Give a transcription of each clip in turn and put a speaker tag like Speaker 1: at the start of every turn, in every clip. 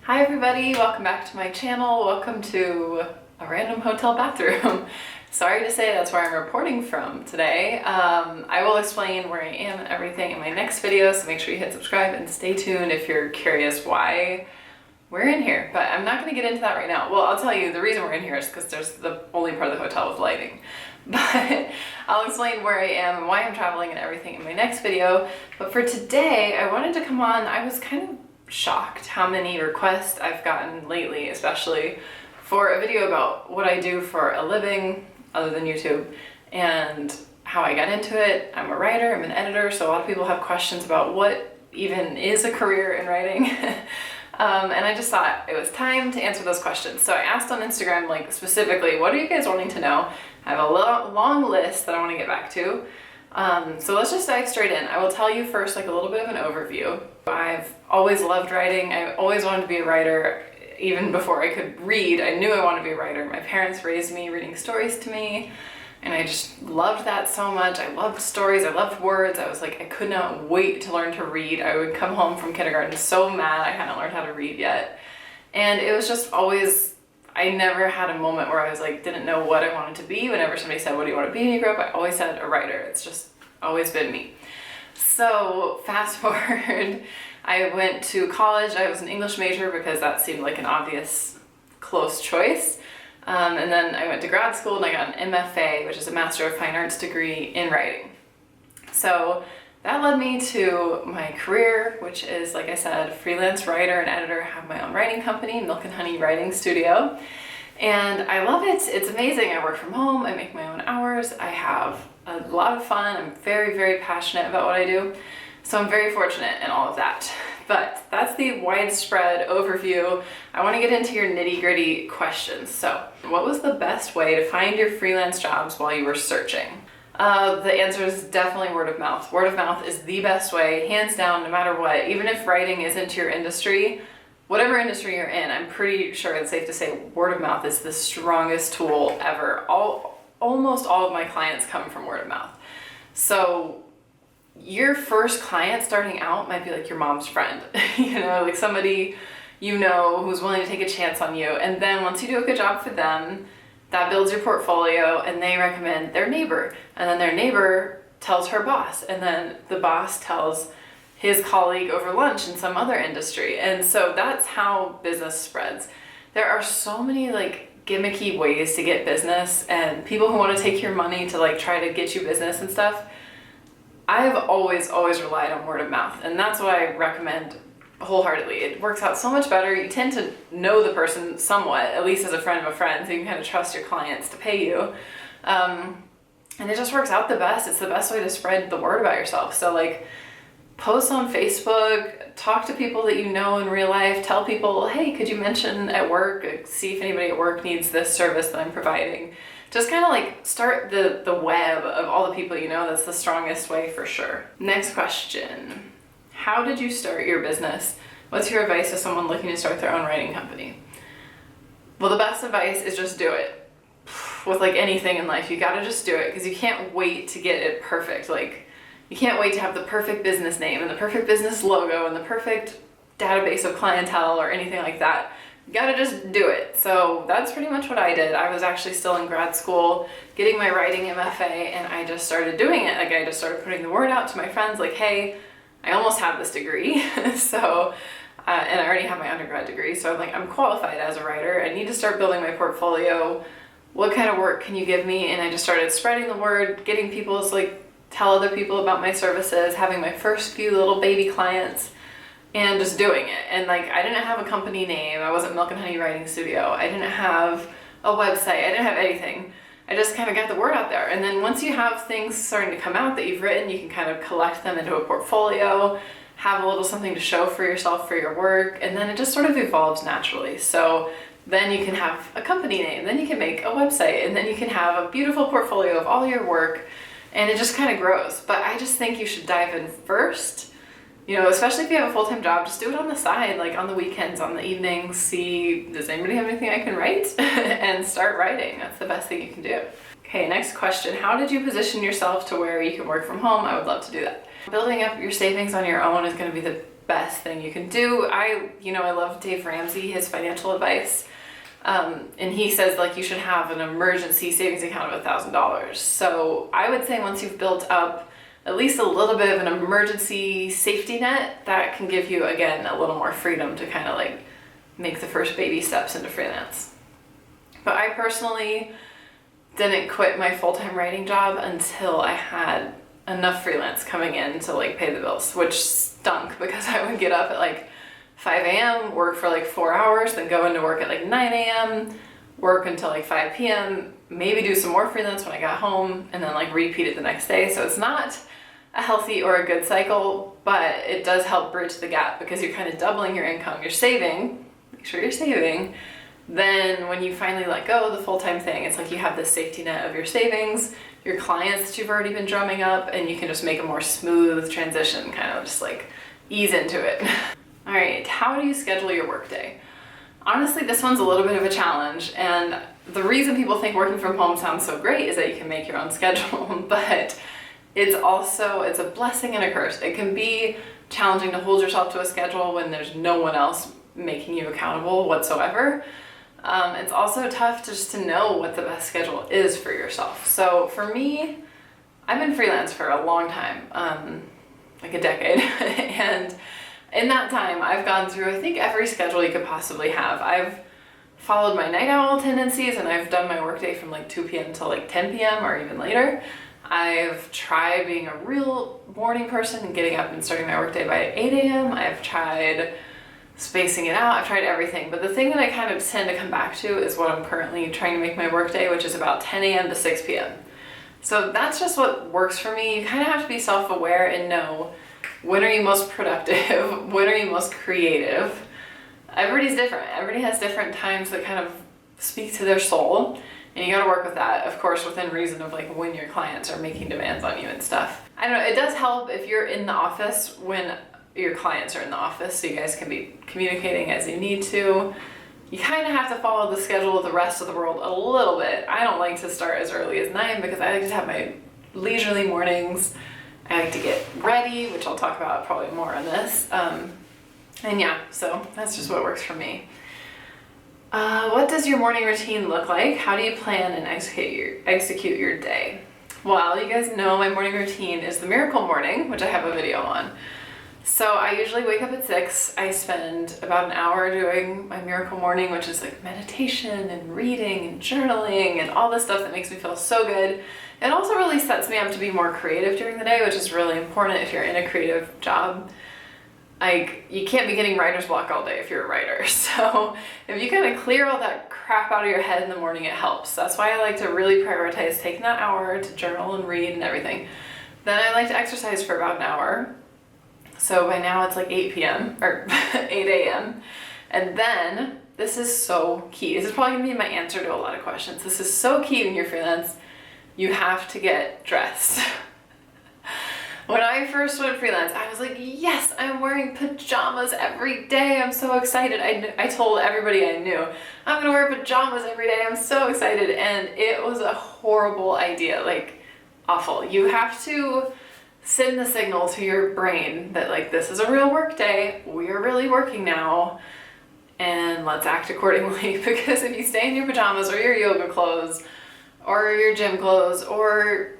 Speaker 1: Hi everybody, welcome back to my channel. Welcome to a random hotel bathroom. Sorry to say that's where I'm reporting from today. I will explain where I am and everything in my next video, so make sure you hit subscribe and stay tuned if you're curious why we're in here. But I'm not going to get into that right now. Well, I'll tell you the reason we're in here is because there's the only part of the hotel with lighting. But I'll explain where I am and why I'm traveling and everything in my next video. But for today, I wanted to come on. I was kind of shocked how many requests I've gotten lately, especially for a video about what I do for a living other than YouTube and how I got into it. I'm a writer, I'm an editor, so a lot of people have questions about what even is a career in writing. And I just thought it was time to answer those questions. So I asked on Instagram, like specifically, what are you guys wanting to know? I have a long list that I want to get back to. So let's just dive straight in. I will tell you first like a little bit of an overview. I've always loved writing. I always wanted to be a writer. Even before I could read, I knew I wanted to be a writer. My parents raised me reading stories to me, and I just loved that so much. I loved stories, I loved words. I was like, I could not wait to learn to read. I would come home from kindergarten so mad I hadn't learned how to read yet. And it was just always, I never had a moment where I was like, didn't know what I wanted to be. Whenever somebody said, what do you want to be when you grow up? I always said a writer. It's just always been me. So fast forward, I went to college. I was an English major because that seemed like an obvious close choice. And then I went to grad school and I got an MFA, which is a Master of Fine Arts degree in writing. So that led me to my career, which is, like I said, freelance writer and editor. I have my own writing company, Milk and Honey Writing Studio. And I love it. It's amazing. I work from home. I make my own hours. I have a lot of fun. I'm very, very passionate about what I do. So I'm very fortunate in all of that. But that's the widespread overview. I want to get into your nitty-gritty questions. So what was the best way to find your freelance jobs while you were searching? The answer is definitely word of mouth. Word of mouth is the best way, hands down, no matter what. Even if writing isn't your industry, whatever industry you're in, I'm pretty sure it's safe to say word of mouth is the strongest tool ever. Almost all of my clients come from word of mouth. So your first client starting out might be like your mom's friend, like somebody who's willing to take a chance on you. And then once you do a good job for them, that builds your portfolio and they recommend their neighbor. And then their neighbor tells her boss. And then the boss tells his colleague over lunch in some other industry. And so that's how business spreads. There are so many gimmicky ways to get business and people who want to take your money to try to get you business and stuff. I've always relied on word of mouth, and that's what I recommend wholeheartedly. It works out so much better. You tend to know the person somewhat, at least as a friend of a friend, so you can kind of trust your clients to pay you. And it just works out the best. It's the best way to spread the word about yourself. So post on Facebook, talk to people that you know in real life, tell people, hey, could you mention at work, see if anybody at work needs this service that I'm providing. Just kind of start the web of all the people you know. That's the strongest way for sure. Next question. How did you start your business? What's your advice to someone looking to start their own writing company? Well, the best advice is just do it. With anything in life, you gotta just do it because you can't wait to get it perfect. You can't wait to have the perfect business name and the perfect business logo and the perfect database of clientele or anything like that. You gotta just do it. So that's pretty much what I did. I was actually still in grad school getting my writing MFA, and I just started doing it. I just started putting the word out to my friends hey, I almost have this degree. So, and I already have my undergrad degree. So I'm qualified as a writer. I need to start building my portfolio. What kind of work can you give me? And I just started spreading the word, getting people to tell other people about my services, having my first few little baby clients, and just doing it. And I didn't have a company name. I wasn't Milk and Honey Writing Studio. I didn't have a website. I didn't have anything. I just kind of got the word out there. And then once you have things starting to come out that you've written, you can kind of collect them into a portfolio, have a little something to show for yourself for your work, and then it just sort of evolves naturally. So then you can have a company name, then you can make a website, and then you can have a beautiful portfolio of all your work, and it just kind of grows. But I just think you should dive in first. Especially if you have a full-time job, just do it on the side, on the weekends, on the evenings, see, does anybody have anything I can write? And start writing. That's the best thing you can do. Okay, next question. How did you position yourself to where you can work from home? I would love to do that. Building up your savings on your own is going to be the best thing you can do. I love Dave Ramsey, his financial advice. And he says like you should have an emergency savings account of $1,000. So I would say once you've built up at least a little bit of an emergency safety net, that can give you, again, a little more freedom to kind of like make the first baby steps into freelance. But I personally didn't quit my full-time writing job until I had enough freelance coming in to like pay the bills, which stunk because I would get up at like 5 a.m., work for like 4 hours, then go into work at like 9 a.m., work until like 5 p.m., maybe do some more freelance when I got home, and then like repeat it the next day. So it's not a healthy or a good cycle, but it does help bridge the gap because you're kind of doubling your income. You're saving, make sure you're saving. Then when you finally let go of the full-time thing, it's like you have this safety net of your savings, your clients that you've already been drumming up, and you can just make a more smooth transition, kind of just like ease into it. All right, how do you schedule your workday? Honestly, this one's a little bit of a challenge, and the reason people think working from home sounds so great is that you can make your own schedule, but it's a blessing and a curse. It can be challenging to hold yourself to a schedule when there's no one else making you accountable whatsoever. It's also tough just to know what the best schedule is for yourself. So for me, I've been freelance for a long time, like a decade, and in that time, I've gone through, I think, every schedule you could possibly have. I've followed my night owl tendencies, and I've done my workday from like 2 p.m. till like 10 p.m. or even later. I've tried being a real morning person and getting up and starting my workday by 8 a.m. I've tried spacing it out. I've tried everything. But the thing that I kind of tend to come back to is what I'm currently trying to make my workday, which is about 10 a.m. to 6 p.m. So that's just what works for me. You kind of have to be self-aware and know when are you most productive, when are you most creative. Everybody's different. Everybody has different times that kind of speak to their soul, and you got to work with that, of course, within reason of like when your clients are making demands on you and stuff. I don't know, it does help if you're in the office when your clients are in the office, so you guys can be communicating as you need to. You kind of have to follow the schedule of the rest of the world a little bit. I don't like to start as early as 9 because I like to have my leisurely mornings. I like to get ready, which I'll talk about probably more on this. And yeah, so that's just what works for me. What does your morning routine look like? How do you plan and execute your day? Well, you guys know my morning routine is the miracle morning, which I have a video on. So I usually wake up at 6. I spend about an hour doing my miracle morning, which is like meditation and reading and journaling and all this stuff that makes me feel so good. It also really sets me up to be more creative during the day, which is really important if you're in a creative job. Like, you can't be getting writer's block all day if you're a writer. So if you kind of clear all that crap out of your head in the morning, it helps. That's why I like to really prioritize taking that hour to journal and read and everything. Then I like to exercise for about an hour. So by now it's like 8 p.m. or 8 a.m. And then, this is so key. This is probably gonna be my answer to a lot of questions. This is so key when you're freelance. You have to get dressed. When I first went freelance, I was like, yes, I'm wearing pajamas every day. I'm so excited. I told everybody I knew, I'm gonna wear pajamas every day. I'm so excited. And it was a horrible idea, like awful. You have to send the signal to your brain that like, this is a real work day. We are really working now. And let's act accordingly, because if you stay in your pajamas or your yoga clothes or your gym clothes or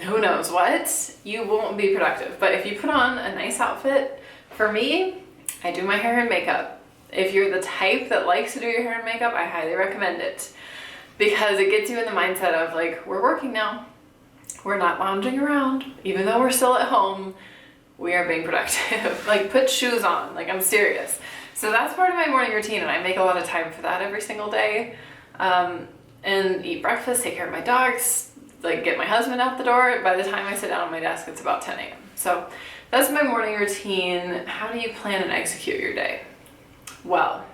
Speaker 1: who knows what, you won't be productive. But if you put on a nice outfit, for me, I do my hair and makeup. If you're the type that likes to do your hair and makeup, I highly recommend it, because it gets you in the mindset of like, we're working now. We're not lounging around. Even though we're still at home, we are being productive. Like, put shoes on, like, I'm serious. So that's part of my morning routine, and I make a lot of time for that every single day. And eat breakfast, take care of my dogs, like get my husband out the door. By the time I sit down at my desk, it's about 10 a.m. So that's my morning routine. How do you plan and execute your day? Well,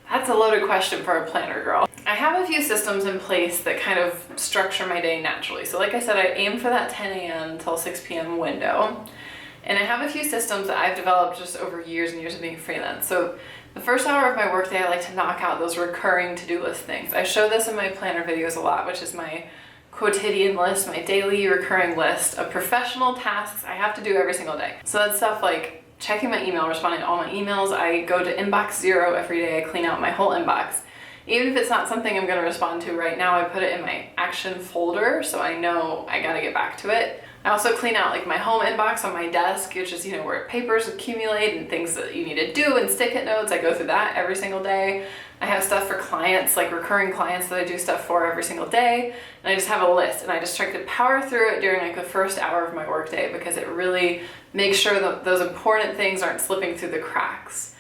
Speaker 1: that's a loaded question for a planner girl. I have a few systems in place that kind of structure my day naturally. So like I said, I aim for that 10 a.m. till 6 p.m. window. And I have a few systems that I've developed just over years and years of being freelance. So the first hour of my workday, I like to knock out those recurring to-do list things. I show this in my planner videos a lot, which is my quotidian list, my daily recurring list of professional tasks I have to do every single day. So that's stuff like checking my email, responding to all my emails. I go to inbox 0 every day. I clean out my whole inbox. Even if it's not something I'm going to respond to right now, I put it in my action folder so I know I got to get back to it. I also clean out like my home inbox on my desk, which is, where papers accumulate and things that you need to do and stick-it notes. I go through that every single day. I have stuff for clients, like recurring clients that I do stuff for every single day. And I just have a list and I just try to power through it during like the first hour of my workday because it really makes sure that those important things aren't slipping through the cracks.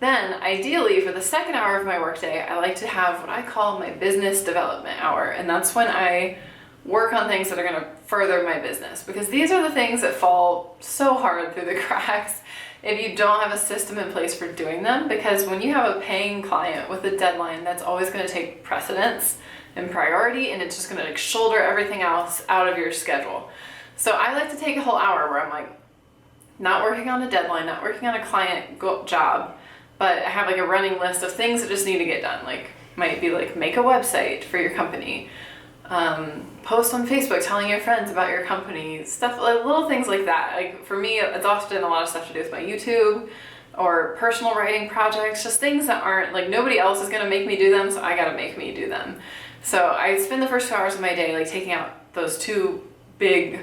Speaker 1: Then ideally for the second hour of my workday, I like to have what I call my business development hour. And that's when I work on things that are going to further my business, because these are the things that fall so hard through the cracks if you don't have a system in place for doing them. Because when you have a paying client with a deadline, that's always going to take precedence and priority, and it's just going to like shoulder everything else out of your schedule. So I like to take a whole hour where I'm like not working on a deadline, not working on a client job, but I have like a running list of things that just need to get done. Like might be like make a website for your company, post on Facebook telling your friends about your company, stuff like little things like that. Like for me, it's often a lot of stuff to do with my YouTube or personal writing projects, just things that aren't like nobody else is gonna make me do them, so I gotta make me do them. So I spend the first 2 hours of my day like taking out those two big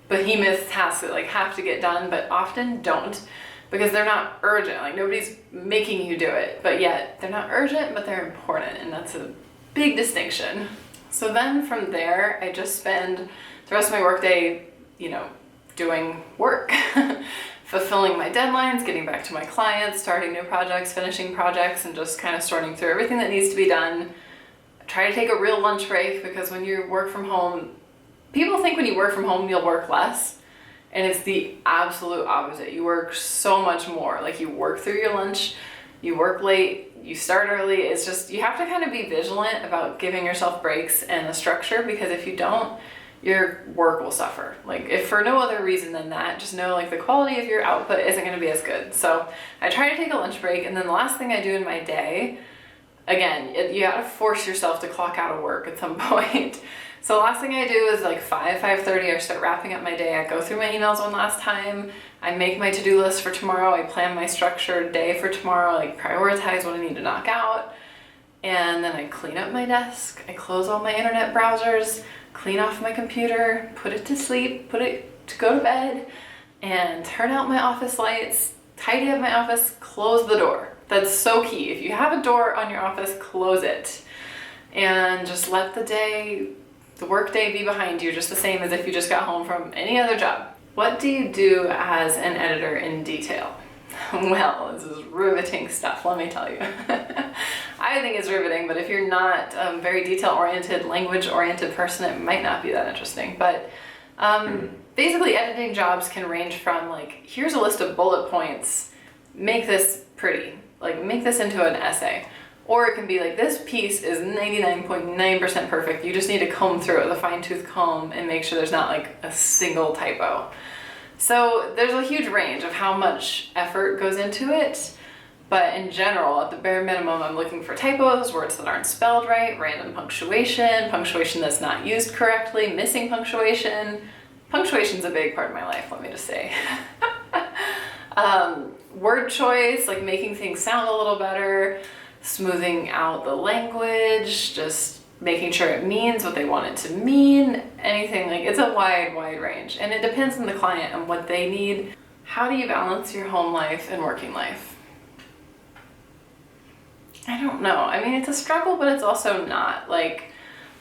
Speaker 1: behemoth tasks that like have to get done, but often don't, because they're not urgent. Like nobody's making you do it, but yet they're not urgent, but they're important, and that's a big distinction. So then from there, I just spend the rest of my workday, doing work, fulfilling my deadlines, getting back to my clients, starting new projects, finishing projects, and just kind of sorting through everything that needs to be done. I try to take a real lunch break, because when you work from home, people think when you work from home, you'll work less. And it's the absolute opposite. You work so much more. Like you work through your lunch, you work late, you start early. It's just, you have to kind of be vigilant about giving yourself breaks and a structure, because if you don't, your work will suffer. Like if for no other reason than that, just know like the quality of your output isn't gonna be as good. So I try to take a lunch break, and then the last thing I do in my day, again, you gotta force yourself to clock out of work at some point. So the last thing I do is like 5:30, I start wrapping up my day. I go through my emails one last time. I make my to-do list for tomorrow. I plan my structured day for tomorrow, like prioritize what I need to knock out. And then I clean up my desk. I close all my internet browsers, clean off my computer, put it to sleep, put it to go to bed, and turn out my office lights, tidy up my office, close the door. That's so key. If you have a door on your office, close it. And just let the workday be behind you, just the same as if you just got home from any other job. What do you do as an editor in detail? Well, this is riveting stuff, let me tell you. I think it's riveting, but if you're not a very detail-oriented, language-oriented person, it might not be that interesting. But basically, editing jobs can range from like, here's a list of bullet points, make this pretty, like make this into an essay. Or it can be like, this piece is 99.9% perfect. You just need to comb through it with a fine-tooth comb and make sure there's not like a single typo. So there's a huge range of how much effort goes into it. But in general, at the bare minimum, I'm looking for typos, words that aren't spelled right, random punctuation, punctuation that's not used correctly, missing punctuation. Punctuation's a big part of my life, let me just say. Word choice, like making things sound a little better, smoothing out the language, just making sure it means what they want it to mean, anything. Like it's a wide range, and it depends on the client and what they need. How do you balance your home life and working life? I don't know. I mean, it's a struggle, but it's also not. Like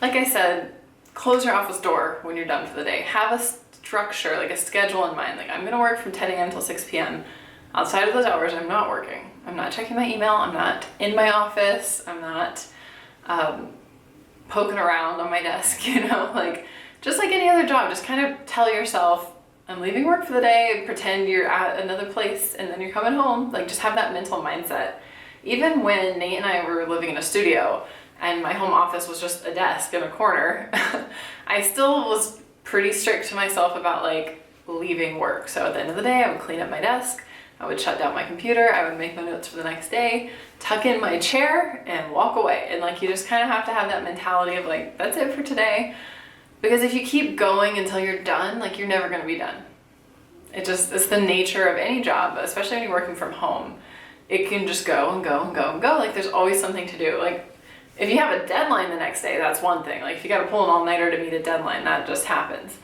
Speaker 1: I said, close your office door when you're done for the day. Have a structure, like a schedule in mind. Like I'm gonna work from 10 a.m. till 6 p.m. Outside of those hours, I'm not working. I'm not checking my email. I'm not in my office. I'm not poking around on my desk, like just like any other job. Just kind of tell yourself, I'm leaving work for the day, pretend you're at another place, and then you're coming home. Like just have that mental mindset. Even when Nate and I were living in a studio and my home office was just a desk in a corner, I still was pretty strict to myself about like leaving work. So at the end of the day, I would clean up my desk, I would shut down my computer, I would make my notes for the next day, tuck in my chair, and walk away. And like you just kind of have to have that mentality of like, that's it for today. Because if you keep going until you're done, like you're never gonna be done. It's the nature of any job, especially when you're working from home. It can just go and go and go and go. Like there's always something to do. Like if you have a deadline the next day, that's one thing. Like if you got to pull an all-nighter to meet a deadline, that just happens.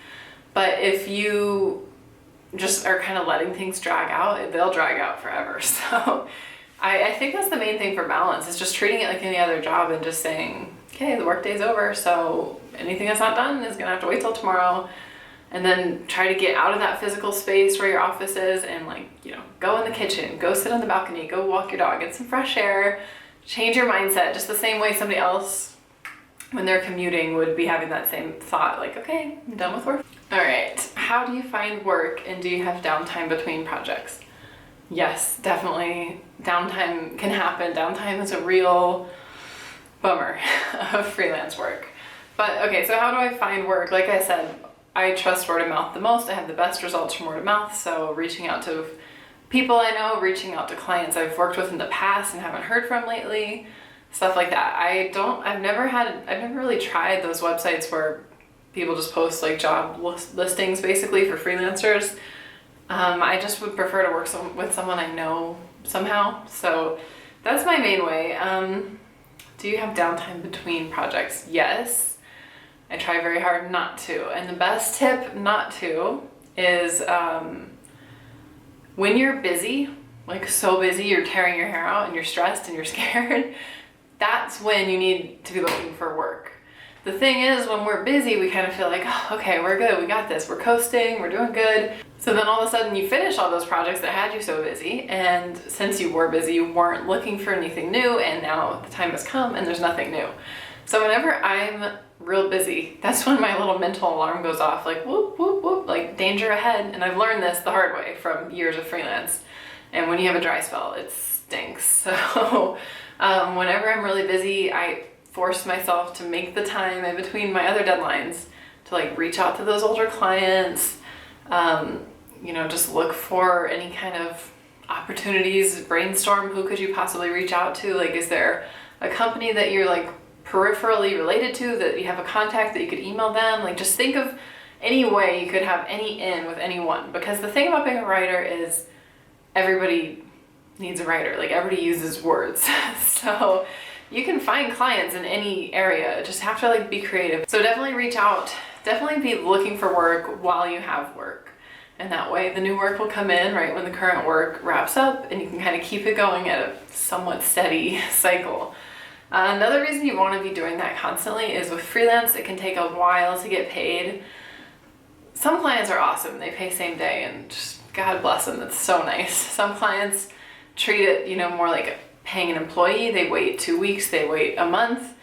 Speaker 1: But if you just are kind of letting things drag out, they'll drag out forever. So I think that's the main thing for balance, is just treating it like any other job and just saying, okay, the workday's over, so anything that's not done is gonna have to wait till tomorrow. And then try to get out of that physical space where your office is and like, you know, go in the kitchen, go sit on the balcony, go walk your dog, get some fresh air, change your mindset, just the same way somebody else when they're commuting would be having that same thought, like, okay, I'm done with work. All right, how do you find work and do you have downtime between projects? Yes, definitely downtime can happen. Downtime is a real bummer of freelance work. But okay, so how do I find work? Like I said, I trust word of mouth the most. I have the best results from word of mouth. So reaching out to people I know, reaching out to clients I've worked with in the past and haven't heard from lately, stuff like that. I've never really tried those websites where people just post like job listings basically for freelancers. I just would prefer to work with someone I know somehow. So that's my main way. Do you have downtime between projects? Yes. I try very hard not to. And the best tip not to is when you're busy, like so busy, you're tearing your hair out and you're stressed and you're scared, that's when you need to be looking for work. The thing is, when we're busy, we kind of feel like, oh, okay, we're good, we got this, we're coasting, we're doing good. So then all of a sudden you finish all those projects that had you so busy, and since you were busy, you weren't looking for anything new, and now the time has come and there's nothing new. So whenever I'm real busy, that's when my little mental alarm goes off, like whoop, whoop, whoop, like danger ahead. And I've learned this the hard way from years of freelance. And when you have a dry spell, it stinks. So whenever I'm really busy, I force myself to make the time in between my other deadlines to like reach out to those older clients, you know, just look for any kind of opportunities, brainstorm who could you possibly reach out to. Like, is there a company that you're like peripherally related to that you have a contact that you could email them? Like, just think of any way you could have any in with anyone, because the thing about being a writer is everybody needs a writer. Like, everybody uses words. So you can find clients in any area, just have to like be creative. So definitely reach out, definitely be looking for work while you have work. And that way the new work will come in right when the current work wraps up, and you can kind of keep it going at a somewhat steady cycle. Another reason you want to be doing that constantly is with freelance, it can take a while to get paid. Some clients are awesome. They pay same day, and just God bless them. That's so nice. Some clients treat it, you know, more like paying an employee. They wait 2 weeks, they wait a month.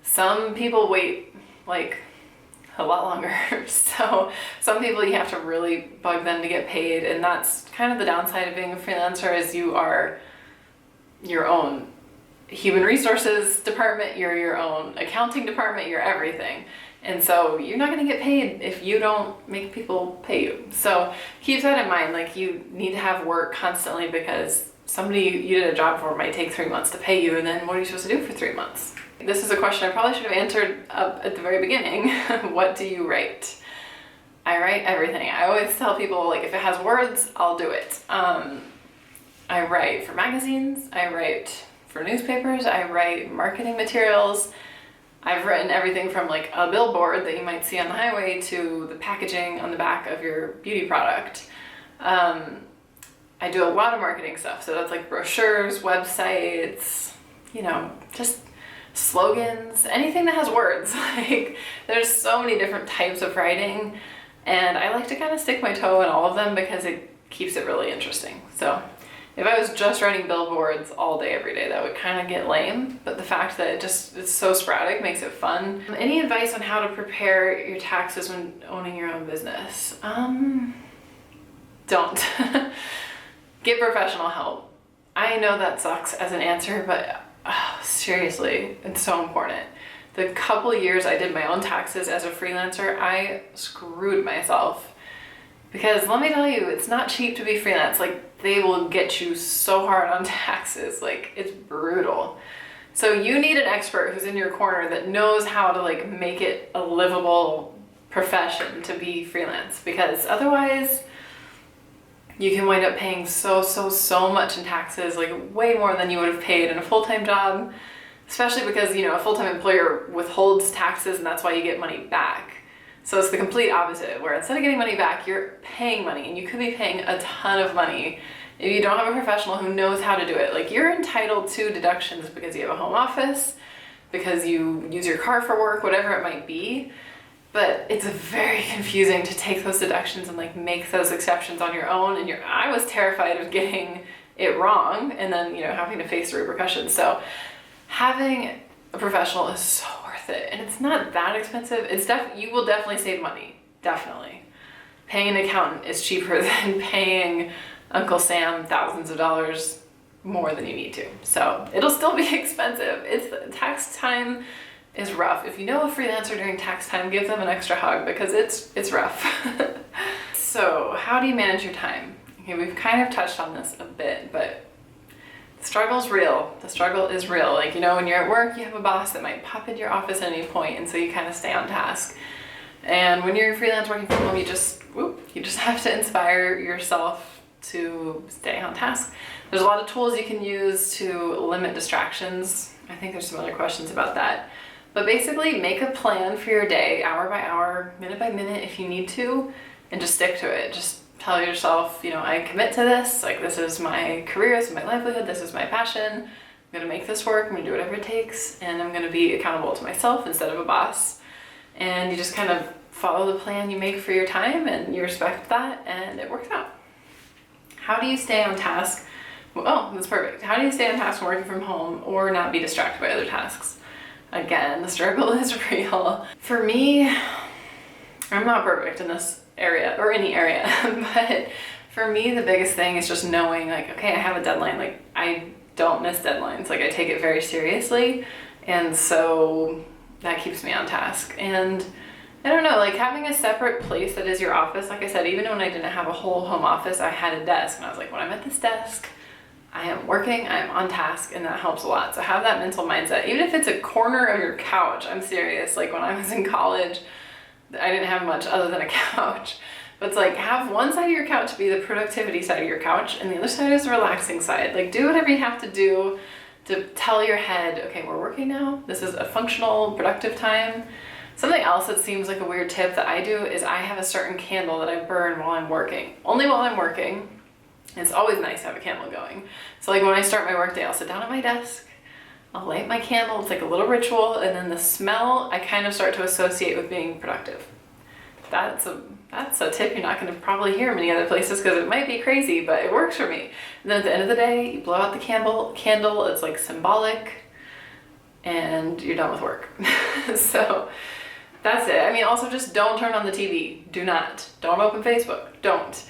Speaker 1: Some people wait like a lot longer. So some people you have to really bug them to get paid, and that's kind of the downside of being a freelancer, is you are your own human resources department, you're your own accounting department, you're everything. And so you're not going to get paid if you don't make people pay you. So keep that in mind. Like, you need to have work constantly, because somebody you did a job for might take 3 months to pay you, and then what are you supposed to do for 3 months? This is a question I probably should have answered up at the very beginning. What do you write? I write everything. I always tell people, like, if it has words, I'll do it. I write for magazines, I write for newspapers, I write marketing materials. I've written everything from like a billboard that you might see on the highway to the packaging on the back of your beauty product. I do a lot of marketing stuff, so that's like brochures, websites, you know, just slogans, anything that has words. Like, there's so many different types of writing, and I like to kind of stick my toe in all of them because it keeps it really interesting. So if I was just writing billboards all day, every day, that would kind of get lame. But the fact that it's so sporadic makes it fun. Any advice on how to prepare your taxes when owning your own business? Don't. Get professional help. I know that sucks as an answer, but seriously, it's so important. The couple years I did my own taxes as a freelancer, I screwed myself. Because let me tell you, it's not cheap to be freelance. Like, they will get you so hard on taxes. Like, it's brutal. So you need an expert who's in your corner that knows how to like make it a livable profession to be freelance, because otherwise you can wind up paying so much in taxes, like way more than you would have paid in a full-time job, especially because, you know, a full-time employer withholds taxes and that's why you get money back. So it's the complete opposite, where instead of getting money back, you're paying money, and you could be paying a ton of money if you don't have a professional who knows how to do it. Like, you're entitled to deductions because you have a home office, because you use your car for work, whatever it might be. But it's very confusing to take those deductions and like make those exceptions on your own. And I was terrified of getting it wrong and then, you know, having to face the repercussions. So having a professional is so worth it, and it's not that expensive. You will definitely save money, definitely. Paying an accountant is cheaper than paying Uncle Sam thousands of dollars more than you need to. So it'll still be expensive. Tax time is rough. If you know a freelancer during tax time, give them an extra hug because it's rough. So how do you manage your time? Okay, we've kind of touched on this a bit, but the struggle's real. The struggle is real. Like, you know, when you're at work, you have a boss that might pop into your office at any point, and so you kind of stay on task. And when you're freelance working from home, you just have to inspire yourself to stay on task. There's a lot of tools you can use to limit distractions. I think there's some other questions about that. But basically, make a plan for your day, hour by hour, minute by minute if you need to, and just stick to it. Just tell yourself, you know, I commit to this, like this is my career, this is my livelihood, this is my passion. I'm gonna make this work, I'm gonna do whatever it takes, and I'm gonna be accountable to myself instead of a boss. And you just kind of follow the plan you make for your time, and you respect that, and it works out. How do you stay on task? Oh, that's perfect. How do you stay on task when working from home or not be distracted by other tasks? Again, the struggle is real. For me, I'm not perfect in this area or any area, but for me, the biggest thing is just knowing, like, okay, I have a deadline. Like, I don't miss deadlines. Like, I take it very seriously, and so that keeps me on task. And I don't know, like having a separate place that is your office. Like I said, even when I didn't have a whole home office, I had a desk, and I was like, when I'm at this desk, I am working, I am on task, and that helps a lot. So have that mental mindset. Even if it's a corner of your couch, I'm serious. Like when I was in college, I didn't have much other than a couch. But it's like, have one side of your couch be the productivity side of your couch, and the other side is the relaxing side. Like, do whatever you have to do to tell your head, okay, we're working now. This is a functional, productive time. Something else that seems like a weird tip that I do is I have a certain candle that I burn while I'm working. Only while I'm working. It's always nice to have a candle going. So like when I start my workday, I'll sit down at my desk, I'll light my candle, it's like a little ritual, and then the smell I kind of start to associate with being productive. That's a tip you're not going to probably hear many other places because it might be crazy, but it works for me. And then at the end of the day, you blow out the candle, it's like symbolic, and you're done with work. So that's it. I mean, also just don't turn on the TV. Do not. Don't open Facebook. Don't.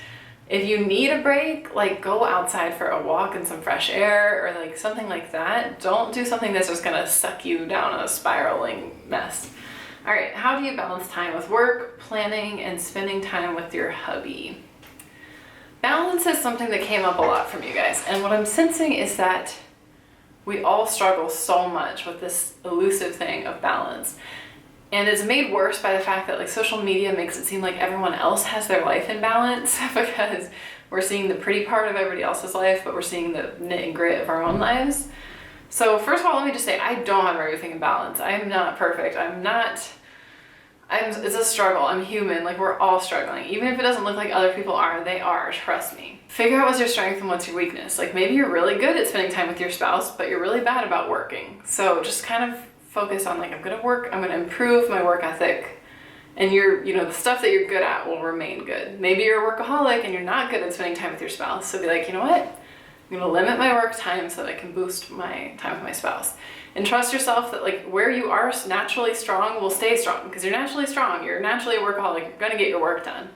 Speaker 1: If you need a break, like go outside for a walk in some fresh air or like something like that. Don't do something that's just gonna suck you down a spiraling mess. All right, how do you balance time with work, planning, and spending time with your hubby? Balance is something that came up a lot from you guys, and what I'm sensing is that we all struggle so much with this elusive thing of balance. And it's made worse by the fact that like social media makes it seem like everyone else has their life in balance because we're seeing the pretty part of everybody else's life, but we're seeing the knit and grit of our own lives. So first of all, let me just say, I don't have everything in balance. I'm not perfect. It's a struggle. I'm human. Like we're all struggling. Even if it doesn't look like other people are, they are, trust me. Figure out what's your strength and what's your weakness. Like maybe you're really good at spending time with your spouse, but you're really bad about working. So just kind of focus on like, I'm gonna work, I'm gonna improve my work ethic, and the stuff that you're good at will remain good. Maybe you're a workaholic and you're not good at spending time with your spouse. So be like, you know what? I'm gonna limit my work time so that I can boost my time with my spouse. And trust yourself that like where you are naturally strong will stay strong because you're naturally strong. You're naturally a workaholic. You're gonna get your work done.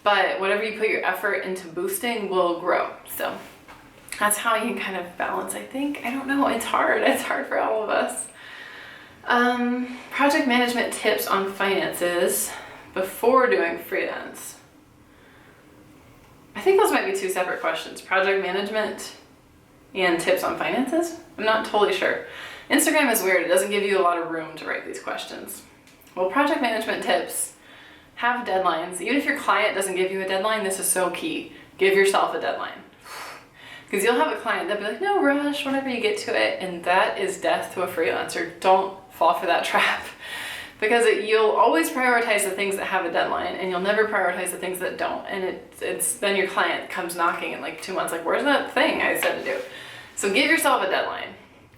Speaker 1: But whatever you put your effort into boosting will grow. So that's how you can kind of balance, I think. I don't know, it's hard. It's hard for all of us. Project management tips on finances before doing freelance. I think those might be two separate questions. Project management and tips on finances? I'm not totally sure. Instagram is weird. It doesn't give you a lot of room to write these questions. Well, project management tips, have deadlines. Even if your client doesn't give you a deadline, this is so key. Give yourself a deadline. Because you'll have a client that'll be like, no rush, whenever you get to it. And that is death to a freelancer. Don't fall for that trap. Because you'll always prioritize the things that have a deadline, and you'll never prioritize the things that don't. And it's then your client comes knocking in like 2 months, like, where's that thing I said to do? So give yourself a deadline.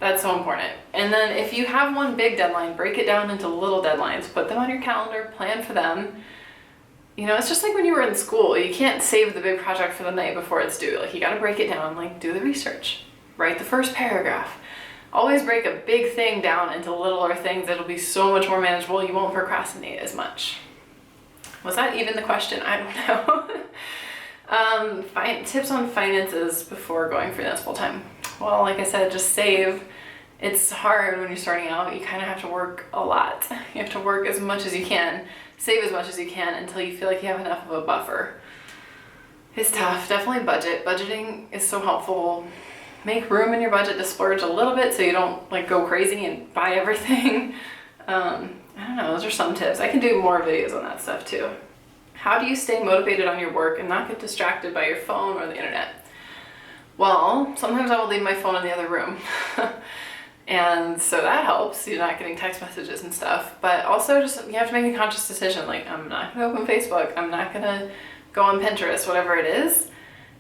Speaker 1: That's so important. And then if you have one big deadline, break it down into little deadlines. Put them on your calendar, plan for them. You know, it's just like when you were in school. You can't save the big project for the night before it's due. Like, you got to break it down, like do the research, write the first paragraph. Always break a big thing down into littler things. It'll be so much more manageable. You won't procrastinate as much. Was that even the question? I don't know. Tips on finances before going freelance full-time. Well, like I said, just save. It's hard when you're starting out. You kind of have to work a lot. You have to work as much as you can, save as much as you can until you feel like you have enough of a buffer. It's tough. Definitely budget. Budgeting is so helpful. Make room in your budget to splurge a little bit so you don't like go crazy and buy everything. I don't know, those are some tips. I can do more videos on that stuff too. How do you stay motivated on your work and not get distracted by your phone or the internet? Well, sometimes I will leave my phone in the other room. And so that helps. You're not getting text messages and stuff. But also just, you have to make a conscious decision. Like, I'm not gonna open Facebook. I'm not gonna go on Pinterest, whatever it is.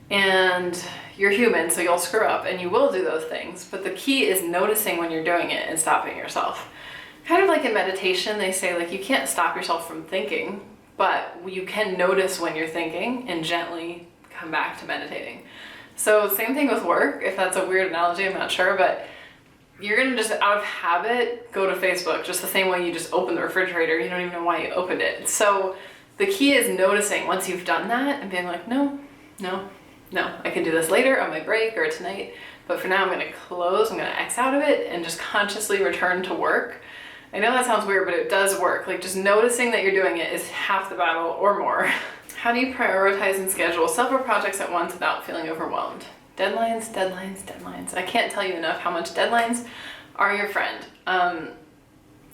Speaker 1: And you're human, so you'll screw up and you will do those things. But the key is noticing when you're doing it and stopping yourself. Kind of like in meditation, they say like you can't stop yourself from thinking, but you can notice when you're thinking and gently come back to meditating. So same thing with work. If that's a weird analogy, I'm not sure, but you're gonna just out of habit go to Facebook just the same way you just open the refrigerator. You don't even know why you opened it. So the key is noticing once you've done that and being like, no, I can do this later on my break or tonight, but for now I'm gonna close, I'm gonna X out of it and just consciously return to work. I know that sounds weird, but it does work. Like, just noticing that you're doing it is half the battle or more. How do you prioritize and schedule several projects at once without feeling overwhelmed? Deadlines, deadlines, deadlines. I can't tell you enough how much deadlines are your friend.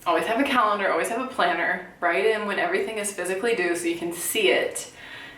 Speaker 1: Always have a calendar, always have a planner. Write in when everything is physically due so you can see it.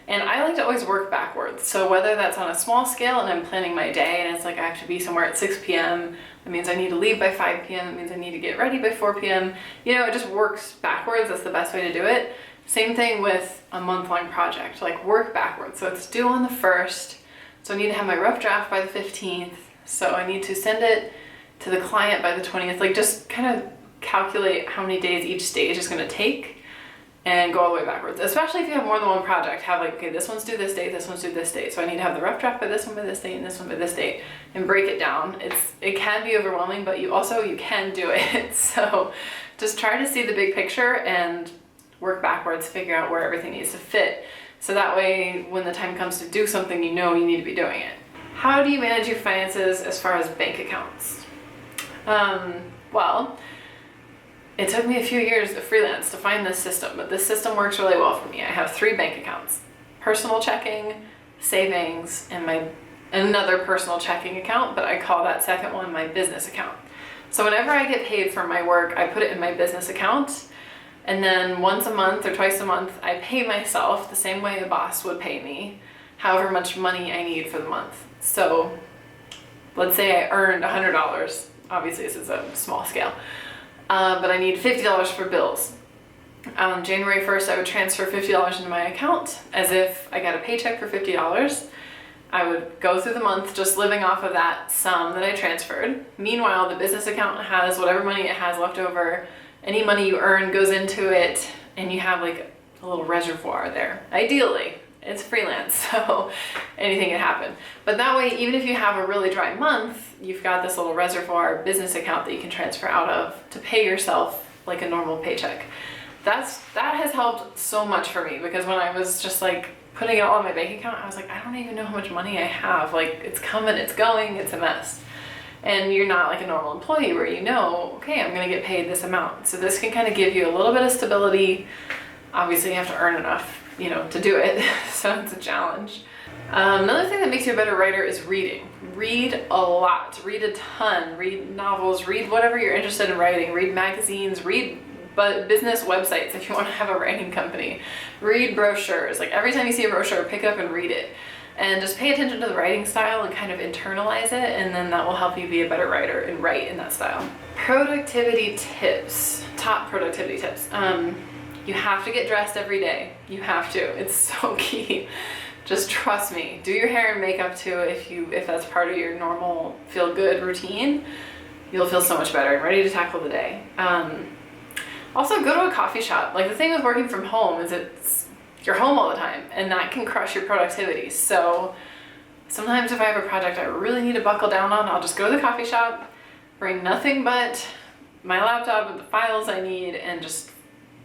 Speaker 1: And I like to always work backwards. So whether that's on a small scale and I'm planning my day and it's like I have to be somewhere at 6 p.m., that means I need to leave by 5 p.m., that means I need to get ready by 4 p.m. You know, it just works backwards. That's the best way to do it. Same thing with a month-long project, like work backwards. So it's due on the 1st. So I need to have my rough draft by the 15th. So I need to send it to the client by the 20th. Like, just kind of calculate how many days each stage is gonna take and go all the way backwards. Especially if you have more than one project, have like, okay, this one's due this date, this one's due this date. So I need to have the rough draft by this one by this date and this one by this date and break it down. It can be overwhelming, but you can do it. So just try to see the big picture and work backwards, figure out where everything needs to fit. So that way, when the time comes to do something, you know you need to be doing it. How do you manage your finances as far as bank accounts? Well, it took me a few years of freelance to find this system, but this system works really well for me. I have 3 bank accounts: personal checking, savings, and another personal checking account, but I call that second one my business account. So whenever I get paid for my work, I put it in my business account, and then once a month or twice a month, I pay myself the same way a boss would pay me, however much money I need for the month. So let's say I earned $100. Obviously this is a small scale. But I need $50 for bills. On January 1st, I would transfer $50 into my account as if I got a paycheck for $50. I would go through the month just living off of that sum that I transferred. Meanwhile, the business account has whatever money it has left over. Any money you earn goes into it, and you have like a little reservoir there. Ideally, it's freelance, so anything can happen. But that way, even if you have a really dry month, you've got this little reservoir business account that you can transfer out of to pay yourself like a normal paycheck. That has helped so much for me, because when I was just like putting it all in my bank account, I was like, I don't even know how much money I have. Like, it's coming, it's going, it's a mess. And you're not like a normal employee where you know, okay, I'm gonna get paid this amount. So this can kind of give you a little bit of stability. Obviously you have to earn enough, you know, to do it. So it's a challenge. Another thing that makes you a better writer is reading. Read a lot, read a ton, read novels, read whatever you're interested in writing, read magazines, read business websites if you want to have a writing company, read brochures. Like, every time you see a brochure, pick up and read it. And just pay attention to the writing style and kind of internalize it, and then that will help you be a better writer and write in that style. Productivity tips, top productivity tips. You have to get dressed every day. You have to, it's so key. Just trust me. Do your hair and makeup too if that's part of your normal feel good routine. You'll feel so much better and ready to tackle the day. Also go to a coffee shop. Like the thing with working from home is you're home all the time, and that can crush your productivity. So sometimes if I have a project I really need to buckle down on, I'll just go to the coffee shop, bring nothing but my laptop with the files I need, and just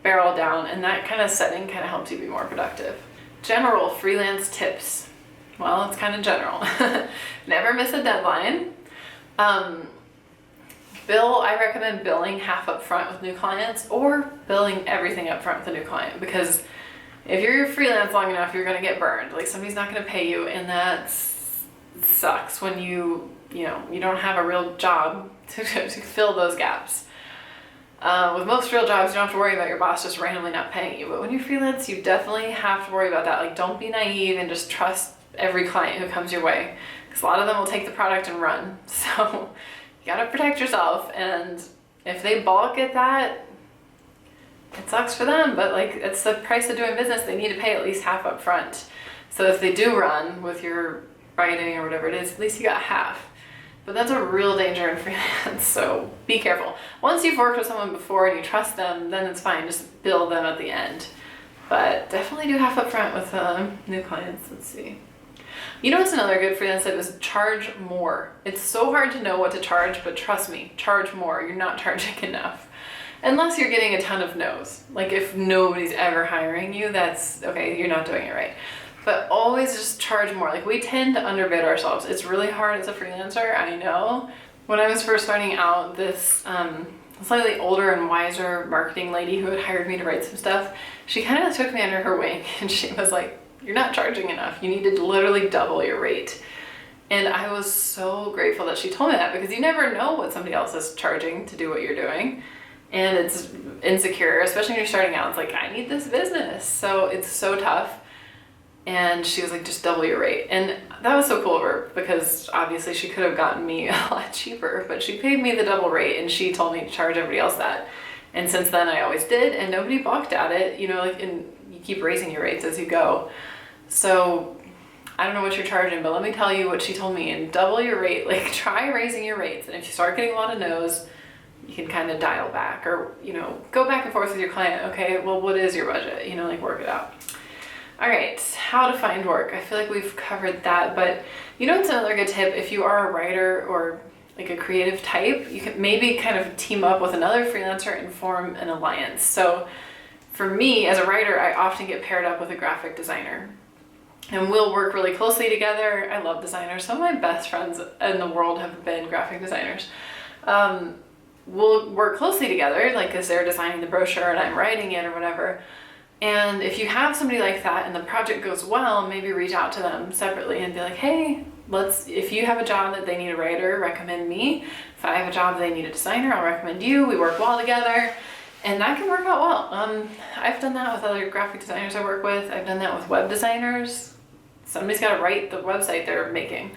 Speaker 1: barrel down, and that kind of setting kind of helps you be more productive. General freelance tips. Well, it's kind of general. Never miss a deadline. I recommend billing half up front with new clients, or billing everything up front with a new client, because if you're freelance long enough, you're gonna get burned. Like somebody's not gonna pay you, and that sucks when you don't have a real job to fill those gaps. With most real jobs, you don't have to worry about your boss just randomly not paying you. But when you're freelance, you definitely have to worry about that. Like, don't be naive and just trust every client who comes your way, because a lot of them will take the product and run. So you gotta protect yourself. And if they balk at that, it sucks for them. But like, it's the price of doing business. They need to pay at least half up front. So if they do run with your writing or whatever it is, at least you got half. But that's a real danger in freelance, so be careful. Once you've worked with someone before and you trust them, then it's fine, just bill them at the end. But definitely do half up front with new clients. Let's see. You know what's another good freelance tip is charge more. It's so hard to know what to charge, but trust me, charge more. You're not charging enough. Unless you're getting a ton of no's. Like if nobody's ever hiring you, that's okay, you're not doing it right. But always just charge more. Like we tend to underbid ourselves. It's really hard as a freelancer, I know. When I was first starting out, this slightly older and wiser marketing lady who had hired me to write some stuff, she kind of took me under her wing and she was like, you're not charging enough. You need to literally double your rate. And I was so grateful that she told me that, because you never know what somebody else is charging to do what you're doing. And it's insecure, especially when you're starting out. It's like, I need this business. So it's so tough. And she was like, just double your rate. And that was so cool of her, because obviously she could have gotten me a lot cheaper, but she paid me the double rate and she told me to charge everybody else that. And since then I always did, and nobody balked at it, and you keep raising your rates as you go. So I don't know what you're charging, but let me tell you what she told me, and double your rate. Like try raising your rates. And if you start getting a lot of no's, you can kind of dial back, or, go back and forth with your client. Okay, well, what is your budget? Work it out. All right, how to find work. I feel like we've covered that, but it's another good tip. If you are a writer or like a creative type, you can maybe kind of team up with another freelancer and form an alliance. So for me as a writer, I often get paired up with a graphic designer, and we'll work really closely together. I love designers. Some of my best friends in the world have been graphic designers. We'll work closely together, like as they're designing the brochure and I'm writing it or whatever. And if you have somebody like that and the project goes well, maybe reach out to them separately and be like, hey, if you have a job that they need a writer, recommend me. If I have a job that they need a designer, I'll recommend you. We work well together, and that can work out well. I've done that with other graphic designers I work with. I've done that with web designers. Somebody's got to write the website they're making.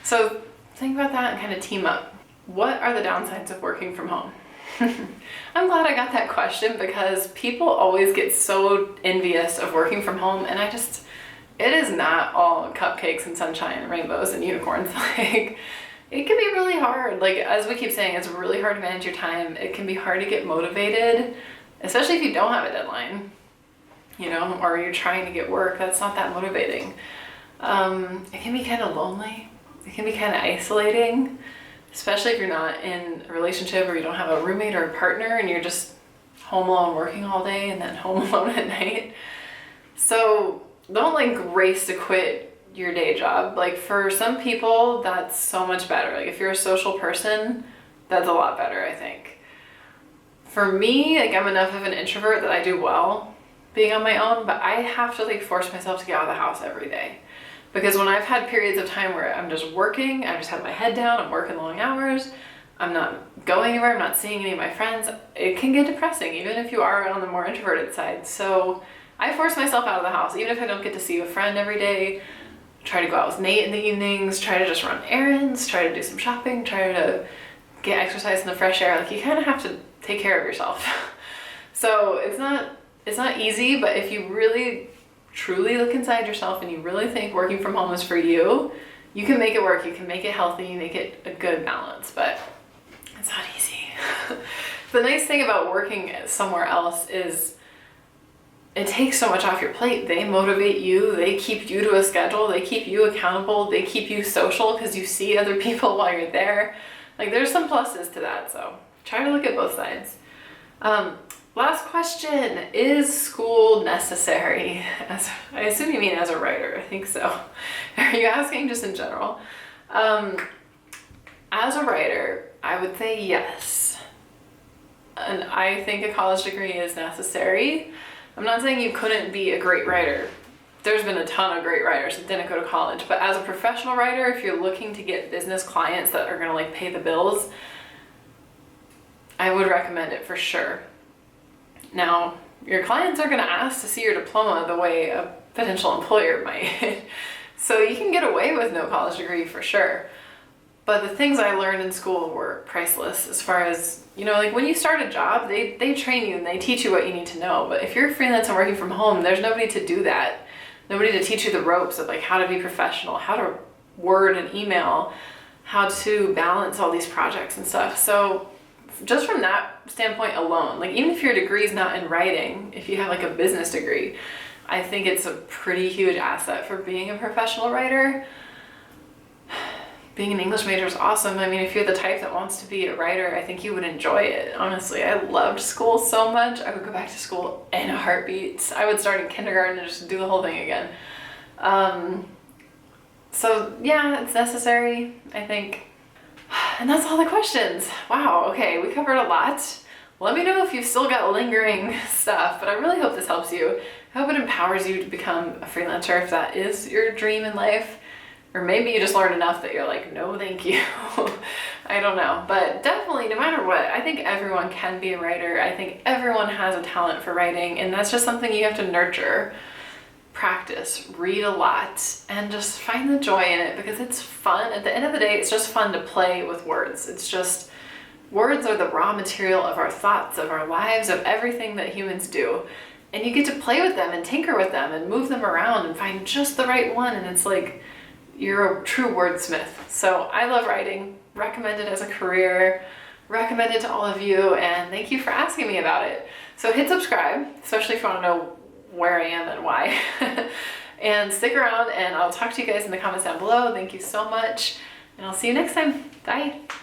Speaker 1: So think about that and kind of team up. What are the downsides of working from home? I'm glad I got that question, because people always get so envious of working from home, and it is not all cupcakes and sunshine and rainbows and unicorns. Like, it can be really hard. Like, as we keep saying, it's really hard to manage your time. It can be hard to get motivated, especially if you don't have a deadline, or you're trying to get work. That's not that motivating. It can be kind of lonely. It can be kind of isolating, especially if you're not in a relationship or you don't have a roommate or a partner and you're just home alone working all day and then home alone at night. So don't race to quit your day job. Like for some people, that's so much better. Like if you're a social person, that's a lot better, I think. For me, I'm enough of an introvert that I do well being on my own, but I have to force myself to get out of the house every day. Because when I've had periods of time where I'm just working, I just have my head down, I'm working long hours, I'm not going anywhere, I'm not seeing any of my friends, it can get depressing, even if you are on the more introverted side. So I force myself out of the house, even if I don't get to see a friend every day. try to go out with Nate in the evenings, try to just run errands, try to do some shopping, try to get exercise in the fresh air. Like, you kind of have to take care of yourself. So it's not easy, but if you really truly look inside yourself and you really think working from home is for you, you can make it work. You can make it healthy, you make it a good balance, but it's not easy. The nice thing about working somewhere else is it takes so much off your plate. They motivate you, they keep you to a schedule, they keep you accountable, they keep you social because you see other people while you're there. Like, there's some pluses to that, so try to look at both sides. Last question, is school necessary? I assume you mean as a writer, I think so. Are you asking just in general? As a writer, I would say yes. And I think a college degree is necessary. I'm not saying you couldn't be a great writer. There's been a ton of great writers that didn't go to college, but as a professional writer, if you're looking to get business clients that are gonna like pay the bills, I would recommend it for sure. Now, your clients are gonna ask to see your diploma the way a potential employer might. So you can get away with no college degree for sure. But the things I learned in school were priceless as far as, like when you start a job, they train you and they teach you what you need to know. But if you're freelance and working from home, there's nobody to do that. Nobody to teach you the ropes of like how to be professional, how to word an email, how to balance all these projects and stuff. So just from that standpoint alone, like even if your degree is not in writing, if you have like a business degree, I think it's a pretty huge asset for being a professional writer. Being an English major is awesome. I mean, if you're the type that wants to be a writer, I think you would enjoy it. Honestly, I loved school so much. I would go back to school in a heartbeat. I would start in kindergarten and just do the whole thing again. So yeah, it's necessary, I think. And that's all the questions. Wow, okay, we covered a lot. Let me know if you've still got lingering stuff, but I really hope this helps you. I hope it empowers you to become a freelancer if that is your dream in life. Or maybe you just learned enough that you're like, no, thank you. I don't know. But definitely, no matter what, I think everyone can be a writer. I think everyone has a talent for writing, and that's just something you have to nurture, practice, read a lot, and just find the joy in it because it's fun. At the end of the day, it's just fun to play with words. It's just, words are the raw material of our thoughts, of our lives, of everything that humans do. And you get to play with them and tinker with them and move them around and find just the right one. And it's like, you're a true wordsmith. So I love writing, recommend it as a career, recommend it to all of you, and thank you for asking me about it. So hit subscribe, especially if you want to know where I am and why. And stick around and I'll talk to you guys in the comments down below. Thank you so much, and I'll see you next time. Bye.